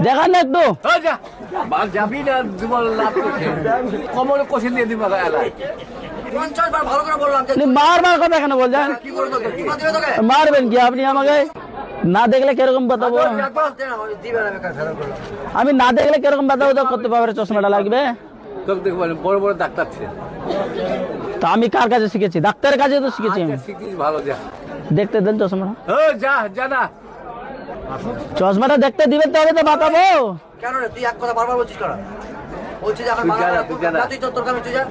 দেখান না একটু। যাবি না জীবন লাভ করছে কমলে কষে দিয়ে দিবা এলাই 50 বার ভালো করে বললাম যে আপনি মারবার কথা কেন বলছেন? কি করবে তোকে কি দিবে তোকে মারবেন কি আপনি আমাকে? না দেখলে কিরকম বাতাবো? দিবে না বেকার সারা করলাম আমি না দেখলে কিরকম বাতাবো করতে পারবে? চশমাটা লাগবে। তোকে দেখবো বড় বড় ডাক্তার ছে তা আমি কার কাছে শিখেছি? ডাক্তারের কাছে তো শিখেছি আমি। শিখিস ভালো যা দেখতে দেন চশমাটা। যা যা না চশমাটা দেখতে দিবেন তবে তো বাতাবো। কেন রে তুই এক কথা বারবার বলছিস কেন বলছিস এখন তুই জানা, তুই জানা। তুই তোর কামে তুই যা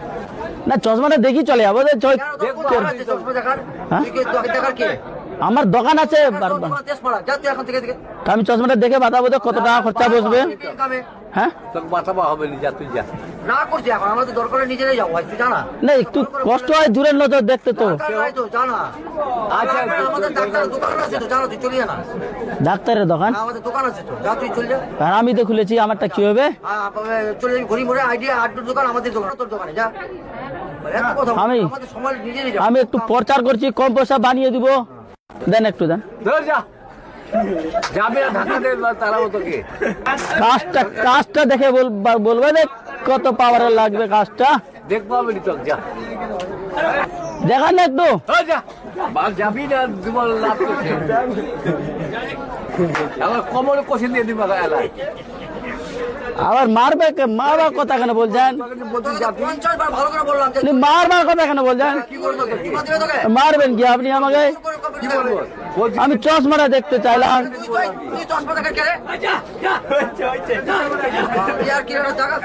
না চশমাটা দেখি চলে যাবো। কেন তোর দোকান আছে চশমা দেখার হ্যাঁ? তুই কি তোকে দেখার কি আমার দোকান আছে তোর বারবার। দোকান তেজ পড়া যা তুই এখন থেকে থেকে তা আমি চশমাটা দেখে বাতাবো তো কত টাকা খরচা বসবে। কামে হ্যাঁ তোকে বাঁচাবা হবে না, যা তুই যা না করছি এখন আমরা তো দরকারে নিজেরাই যাবো ভাই তুই জানা না একটু কষ্ট হয় দূরের নজর দেখতে তো। তো জানা আচ্ছা আমাদের ডাক্তারের দোকান আছে তো জানা তুই চলে যা না ডাক্তারের দোকান আমাদের দোকান আছে তো যা তুই চলে যা আর আমি তো খুলেছি, আমারটা কি হবে? চলে যাবি ঘড়ি মোড়ে আইডিয়া আড্ডুর দোকান আমাদের দোকান তোর দোকানে যা এত কথা বল, আমি- আমাদের সময় নিজেরাই যাবো আমি একটু প্রচার করছি, কম পয়সা বানিয়ে দিব। দেন একটু দেন। ধর যা যাবে না ঢাকা দে তারাও তোকে কাজটা দেখে বলবে যে কত পাওয়ারের লাগবে কাজটা। দেখবো হবে না তোকে যা দেখান না একটু। যা যাবি না জীবন লাভ করছে আমার কমলে কষে দিয়ে দিবা এলাই আবার মারবার কথা কেন বলছেন? বলছি যা তুই 50 বার ভালো করে বললাম যে আপনি মারবার কথা কেন বলছেন? কি করবে তোকে কি দিবে তোকে মারবেন কি আপনি আমাকে? কি বলবো বলছি আমি চশমাটা দেখতে চাইলাম। তুই চশমা দেখা কে রে আর কি টাকা